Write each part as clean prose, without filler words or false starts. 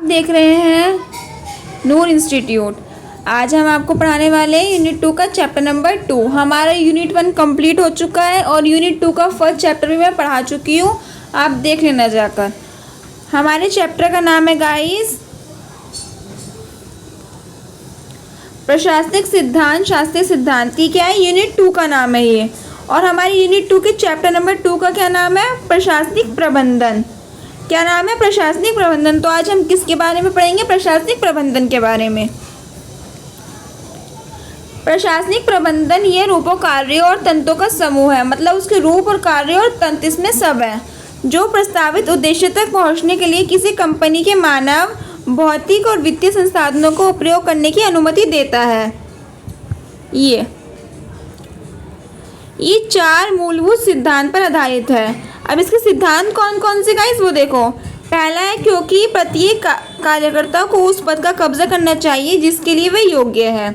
देख रहे हैं नूर इंस्टीट्यूट। आज हम आपको पढ़ाने वाले हैं यूनिट 2 का चैप्टर नंबर 2। हमारा यूनिट 1 कंप्लीट हो चुका है और यूनिट 2 का फर्स्ट चैप्टर भी मैं पढ़ा चुकी हूँ, आप देख लेना जाकर। हमारे चैप्टर का नाम है गाइस प्रशासनिक सिद्धांत, शास्त्रीय सिद्धांत की क्या है, यूनिट 2 का नाम है ये। और हमारे यूनिट 2 के चैप्टर नंबर 2 का क्या नाम है, प्रशासनिक प्रबंधन। क्या नाम है, प्रशासनिक प्रबंधन। तो आज हम किसके बारे में पढ़ेंगे, प्रशासनिक प्रबंधन के बारे में। प्रशासनिक प्रबंधन ये रूपों, कार्यों और तंत्रों का समूह है, मतलब उसके रूप और कार्य और तंत्र इसमें सब है, जो प्रस्तावित उद्देश्य तक पहुंचने के लिए किसी कंपनी के मानव, भौतिक और वित्तीय संसाधनों को उपयोग करने की अनुमति देता है। ये 4 मूलभूत सिद्धांत पर आधारित है। अब इसके सिद्धांत कौन कौन से गाइस वो देखो। पहला है क्योंकि प्रत्येक कार्यकर्ता को उस पद का कब्जा करना चाहिए जिसके लिए वह योग्य है।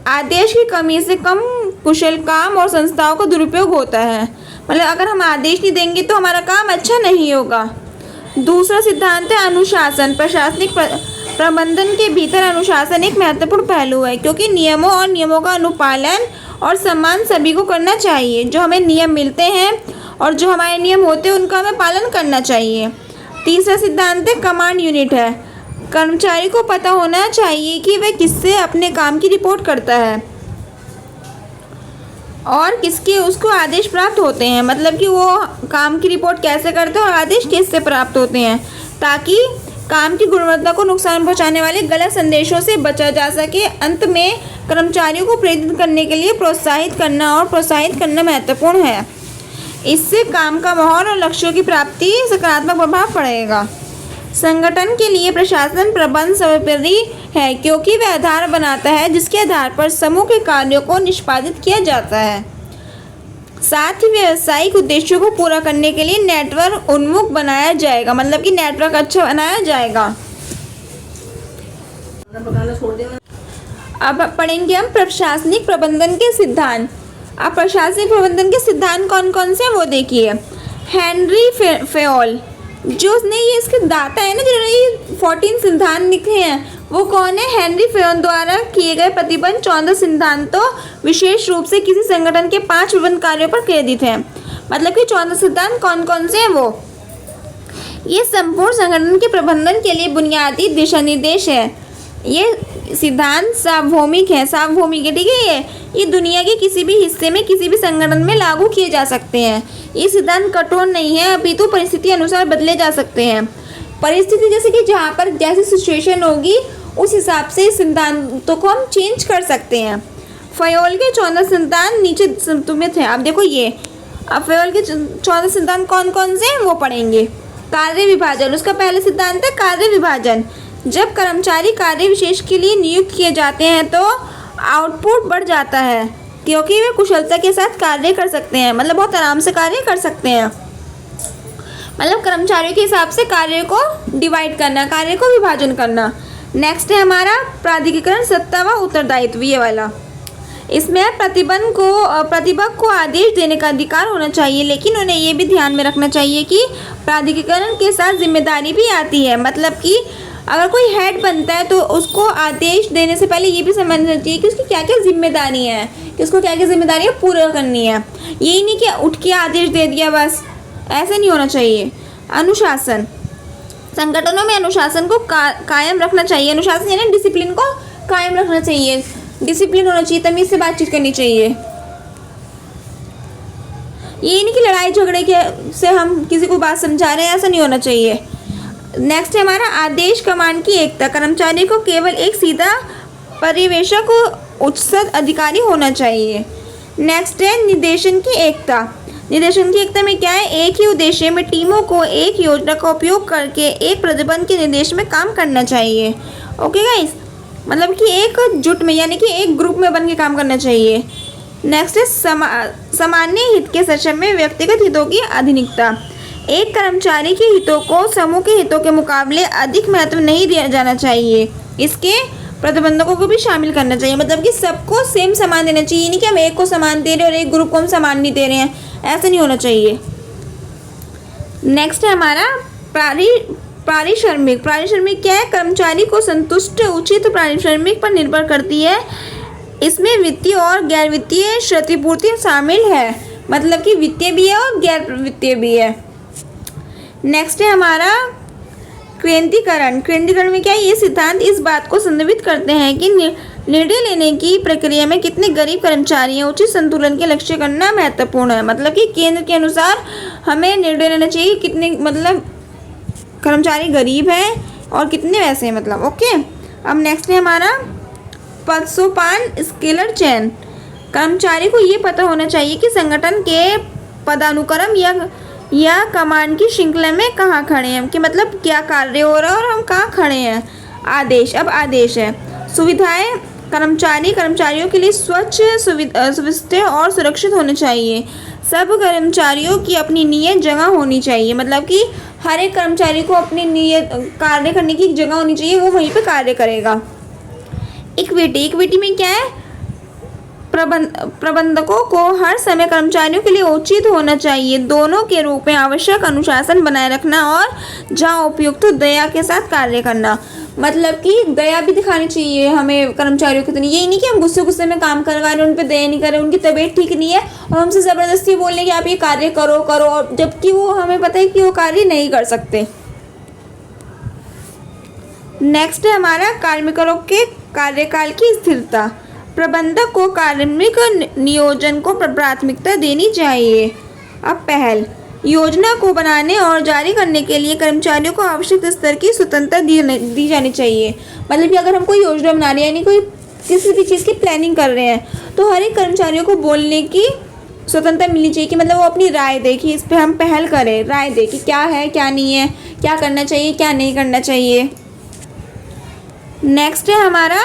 आदेश की कमी से कम कुशल काम और संस्थाओं का दुरुपयोग होता है, मतलब अगर हम आदेश नहीं देंगे तो हमारा काम अच्छा नहीं होगा। दूसरा सिद्धांत है अनुशासन। प्रशासनिक प्रबंधन के भीतर अनुशासन एक महत्वपूर्ण पहलू है, क्योंकि नियमों और नियमों का अनुपालन और सम्मान सभी को करना चाहिए। जो हमें नियम मिलते हैं और जो हमारे नियम होते हैं उनका हमें पालन करना चाहिए। तीसरा सिद्धांत है कमांड यूनिट है। कर्मचारी को पता होना चाहिए कि वह किससे अपने काम की रिपोर्ट करता है और किसके उसको आदेश प्राप्त होते हैं, मतलब कि वो काम की रिपोर्ट कैसे करते हैं और आदेश किससे प्राप्त होते हैं, ताकि काम की गुणवत्ता को नुकसान पहुंचाने वाले गलत संदेशों से बचा जा सके। अंत में कर्मचारियों को प्रेरित करने के लिए प्रोत्साहित करना महत्वपूर्ण है। इससे काम का माहौल और लक्ष्यों की प्राप्ति सकारात्मक प्रभाव पड़ेगा। संगठन के लिए प्रशासन प्रबंध सर्वोपरि है, क्योंकि वह आधार बनाता है जिसके आधार पर समूह के कार्यों को निष्पादित किया जाता है। साथ ही व्यावसायिक उद्देश्यों को पूरा करने के लिए नेटवर्क उन्मुख बनाया जाएगा, मतलब कि नेटवर्क अच्छा बनाया जाएगा। अब पढ़ेंगे हम प्रशासनिक प्रबंधन के सिद्धांत। अब प्रशासनिक प्रबंधन के सिद्धांत कौन कौन से वो देखिए। हेनरी फेयोल, जो उसने ये इसके दाता है ना, जिन्होंने ये 14 सिद्धांत लिखे हैं, वो कौन है, हेनरी फेयोल द्वारा किए गए प्रतिबंध 14 सिद्धांतों विशेष रूप से किसी संगठन के 5 विभिन्न कार्यों पर केंद्रित हैं। मतलब कि 14 सिद्धांत कौन कौन से हैं वो, ये संपूर्ण संगठन के प्रबंधन के लिए बुनियादी दिशा निर्देश है। ये सिद्धांत सार्वभौमिक है, ठीक है। ये दुनिया के किसी भी हिस्से में किसी भी संगठन में लागू किए जा सकते हैं। ये सिद्धांत कठोर नहीं है, अपितु परिस्थिति अनुसार बदले जा सकते हैं। परिस्थिति जैसे कि जहाँ पर जैसी सिचुएशन होगी उस हिसाब से सिद्धांतों को हम चेंज कर सकते हैं। फेयोल के 14 सिद्धांत नीचे तुम्हें थे, आप देखो ये। अब फेयोल के 14 सिद्धांत कौन कौन से हैं वो पढ़ेंगे। कार्य विभाजन, उसका पहला सिद्धांत है कार्य विभाजन। जब कर्मचारी कार्य विशेष के लिए नियुक्त किए जाते हैं तो आउटपुट बढ़ जाता है, क्योंकि वे कुशलता के साथ कार्य कर सकते हैं, मतलब बहुत आराम से कार्य कर सकते हैं। मतलब कर्मचारियों के हिसाब से कार्य को डिवाइड करना, कार्य को विभाजन करना। नेक्स्ट है हमारा प्राधिकरण, सत्ता व उत्तरदायित्व, ये वाला। इसमें प्रतिभा को आदेश देने का अधिकार होना चाहिए, लेकिन उन्हें ये भी ध्यान में रखना चाहिए कि प्राधिकरण के साथ जिम्मेदारी भी आती है। मतलब कि अगर कोई हेड बनता है तो उसको आदेश देने से पहले ये भी समझना चाहिए कि उसकी क्या क्या जिम्मेदारी है, कि उसको क्या क्या जिम्मेदारी पूरा करनी है। यही नहीं कि उठ के आदेश दे दिया बस, ऐसे नहीं होना चाहिए। अनुशासन, संगठनों में अनुशासन को कायम रखना चाहिए। अनुशासन यानी डिसिप्लिन को कायम रखना चाहिए, डिसिप्लिन होना चाहिए, तमीज से बातचीत करनी चाहिए। ये नहीं कि लड़ाई झगड़े के से हम किसी को बात समझा रहे हैं, ऐसा नहीं होना चाहिए। नेक्स्ट है हमारा आदेश कमांड की एकता। कर्मचारी को केवल एक सीधा पर्यवेक्षक को उच्चतम अधिकारी होना चाहिए। नेक्स्ट है निर्देशन की एकता। निर्देशन की एकता में क्या है, एक ही उद्देश्य में टीमों को एक योजना का उपयोग करके एक प्रतिबंध के निर्देश में काम करना चाहिए। ओके गाइस, मतलब कि एक जुट में यानी कि एक ग्रुप में बन के काम करना चाहिए। नेक्स्ट है सामान्य हित के संरक्षण में व्यक्तिगत हितों की अधीनता। एक कर्मचारी के हितों को समूह के हितों के मुकाबले अधिक महत्व नहीं दिया जाना चाहिए। इसके प्रतिबंधकों को भी शामिल करना चाहिए, मतलब कि सबको सेम सामान देना चाहिए, नहीं कि हम एक को सामान दे रहे हैं और एक ग्रुप को हम सामान नहीं दे रहे हैं, ऐसा नहीं होना चाहिए। नेक्स्ट है हमारा पारिश्रमिक, पारिश्रमिक क्या है? कर्मचारी को संतुष्ट उचित पारिश्रमिक पर निर्भर करती है। इसमें वित्तीय और गैर वित्तीय क्षतिपूर्ति शामिल है, मतलब कि वित्तीय भी है और गैर वित्तीय भी है। नेक्स्ट है हमारा क्रांतिकरण। क्रांतिकरण में क्या है? ये सिद्धांत इस बात को संदर्भित करते हैं कि निर्णय लेने की प्रक्रिया में कितने गरीब कर्मचारी हैं, उचित संतुलन के लक्ष्य करना महत्वपूर्ण है। मतलब कि केंद्र के अनुसार हमें निर्णय लेना चाहिए कितने मतलब कर्मचारी गरीब हैं और कितने वैसे हैं, मतलब ओके। अब नेक्स्ट है हमारा पदसोपान स्केलर चेन। कर्मचारी को ये पता होना चाहिए कि संगठन के पदानुक्रम या कमांड की श्रृंखला में कहाँ खड़े हैं, कि मतलब क्या कार्य हो रहा है और हम कहाँ खड़े हैं। आदेश, अब आदेश है सुविधाएं कर्मचारियों के लिए स्वच्छ, सुव्यवस्थित और सुरक्षित होने चाहिए। सब कर्मचारियों की अपनी नियत जगह होनी चाहिए, मतलब कि हर एक कर्मचारी को अपनी नियत कार्य करने की जगह होनी चाहिए, वो वहीं पे कार्य करेगा। इक्विटी, इक्विटी में क्या है? प्रबंधकों को हर समय कर्मचारियों के लिए उचित होना चाहिए, दोनों के रूप में आवश्यक अनुशासन बनाए रखना और जहाँ उपयुक्त दया के साथ कार्य करना। मतलब कि दया भी दिखानी चाहिए हमें कर्मचारियों की तरह। यही नहीं कि हम गुस्से में काम करवा रहे हैं, उन पर दया नहीं कर रहे, उनकी तबीयत ठीक नहीं है और हमसे ज़बरदस्ती बोल रहे कि आप ये कार्य करो और जबकि वो हमें पता है कि वो कार्य नहीं कर सकते। नेक्स्ट है हमारा कार्मिकों के कार्यकाल की स्थिरता। प्रबंधक को कार्मिक नियोजन को प्राथमिकता देनी चाहिए। अब पहल, योजना को बनाने और जारी करने के लिए कर्मचारियों को आवश्यक स्तर की स्वतंत्रता दी जानी चाहिए। मतलब कि अगर हम कोई योजना बना रहे हैं यानी कोई किसी भी चीज़ की प्लानिंग कर रहे हैं तो हर एक कर्मचारियों को बोलने की स्वतंत्रता मिलनी चाहिए कि मतलब वो अपनी राय दे कि इस पर हम पहल करें, राय दे कि क्या है क्या नहीं है, क्या करना चाहिए क्या नहीं करना चाहिए। नेक्स्ट है हमारा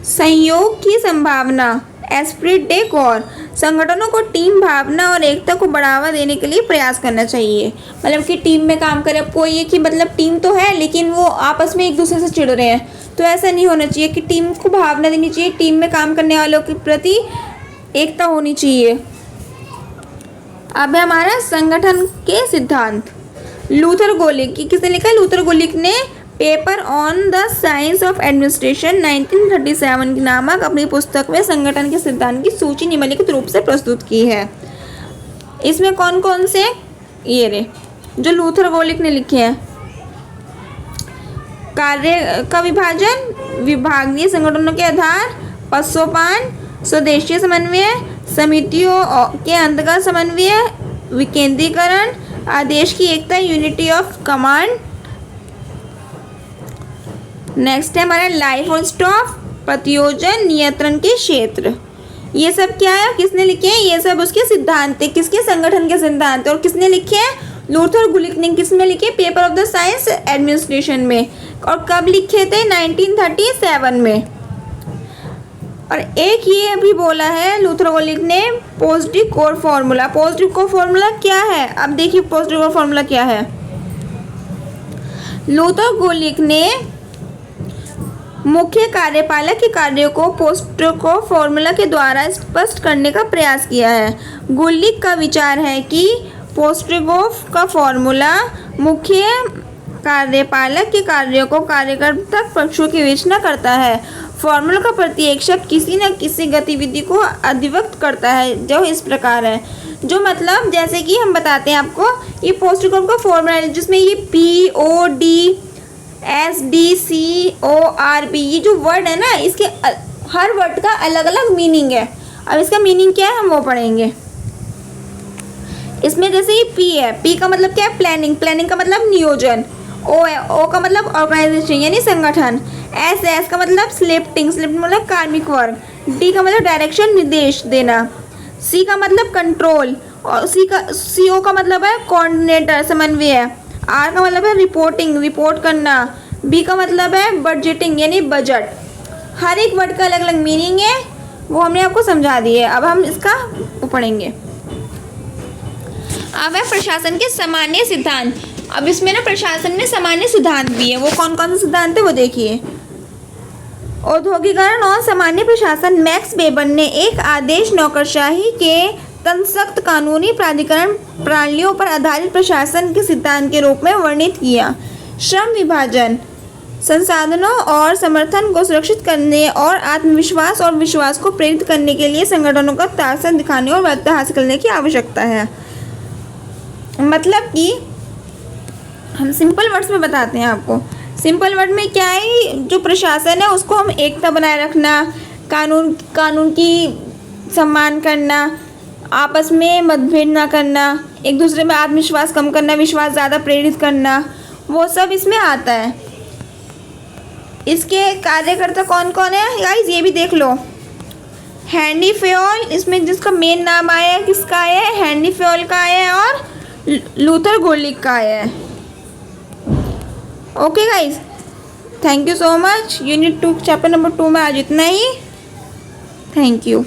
सहयोग की संभावना, एस्प्रिट डे कोर। संगठनों को टीम भावना और एकता को बढ़ावा देने के लिए प्रयास करना चाहिए। मतलब कि टीम में काम करे। अब कोई है कि मतलब टीम तो है लेकिन वो आपस में एक दूसरे से चिढ़ रहे हैं, तो ऐसा नहीं होना चाहिए कि टीम को भावना देनी चाहिए, टीम में काम करने वालों के प्रति एकता होनी चाहिए। अब है हमारा संगठन के सिद्धांत। लूथर गोलिक, किसने लिखा है? लूथर गोलिक ने paper on the science of administration 1937 नामक अपनी पुस्तक में संगठन के सिद्धांत की सूची निम्नलिखित रूप से प्रस्तुत की है। इसमें कौन कौन से ये रे जो लूथर गोलिक ने लिखे हैं? कार्य का विभाजन, विभागीय संगठनों के आधार, पदसोपान, स्वदेशीय समन्वय, समितियों के अंतर्गत समन्वय, विकेंद्रीकरण, आदेश की एकता, यूनिटी ऑफ कमांड। नेक्स्ट है हमारा लाइफ और स्टॉप, प्रतियोजन, नियंत्रण के क्षेत्र। ये सब क्या है, किसने लिखे हैं? ये सब उसके सिद्धांत है, किसके? संगठन के सिद्धांत। और किसने लिखे हैं? लूथर गोलिक ने। किसमें लिखे? Paper of the science administration में। और कब लिखे थे? 1937 में। और एक ये अभी बोला है लूथर गोलिक ने, positive core formula. Positive core formula क्या है? अब देखिए पॉजिटिव कोर फॉर्मूला क्या है। लूथर गोलिक ने मुख्य कार्यपालक के कार्यों को पोस्टको फॉर्मूला के द्वारा स्पष्ट करने का प्रयास किया है। गोलिक का विचार है कि पोस्टकोफ का फॉर्मूला मुख्य कार्यपालक के कार्यों को कार्यकर्ता पक्षों की विवेचना करता है। फॉर्मूला का प्रत्येक शब्द किसी न किसी गतिविधि को अधिव्यक्त करता है, जो इस प्रकार है। जो मतलब जैसे कि हम बताते हैं आपको, ये पोस्टकोफ का फॉर्मूला है जिसमें ये POD, SD, CORB ये जो वर्ड है ना, इसके हर वर्ड का अलग अलग मीनिंग है। अब इसका मीनिंग क्या है हम वो पढ़ेंगे। इसमें जैसे ये P है, P का मतलब क्या है? प्लानिंग। प्लानिंग का मतलब नियोजन। O है, O का मतलब ऑर्गेनाइजेशन यानी संगठन। S का मतलब स्लिप्टिंग मतलब कार्मिक वर्ग। D का मतलब डायरेक्शन, निर्देश देना। C का मतलब कंट्रोल और CO का मतलब है कोऑर्डिनेटर, समन्वय। R का मतलब है रिपोर्टिंग, रिपोर्ट करना। B का मतलब है बजटिंग यानी बजट। हर एक वर्ड का अलग अलग मीनिंग है, वो हमने आपको समझा दी है। अब हम इसका पढ़ेंगे। अब है प्रशासन के सामान्य सिद्धांत। अब इसमें ना प्रशासन में सामान्य सिद्धांत भी है। वो कौन कौन से सिद्धांत है वो देखिए। औद्योगिकरण और सामान्य प्रशासन। मैक्स वेबर ने एक आदेश नौकरशाही के तंसख्त कानूनी प्राधिकरण प्रणालियों पर आधारित प्रशासन के सिद्धांत के रूप में वर्णित किया। श्रम विभाजन संसाधनों और समर्थन को सुरक्षित करने और आत्मविश्वास और विश्वास को प्रेरित करने के लिए संगठनों का ताकत दिखाने और वैधता हासिल करने की आवश्यकता है। मतलब कि हम सिंपल वर्ड्स में बताते हैं आपको। सिंपल वर्ड में क्या है, जो प्रशासन है उसको हम एकता बनाए रखना, कानून की सम्मान करना, आपस में मतभेद ना करना, एक दूसरे में आत्मविश्वास कम करना, विश्वास ज़्यादा प्रेरित करना, वो सब इसमें आता है। इसके कार्यकर्ता कौन कौन है गाइस, ये भी देख लो। हेनरी फेयोल, इसमें जिसका मेन नाम आया है, किसका आया है, हेनरी फेयोल का आया है और लूथर गोलिक का आया है। Okay guys, thank you so much. Unit 2 chapter number 2 में आज इतना ही। Thank you.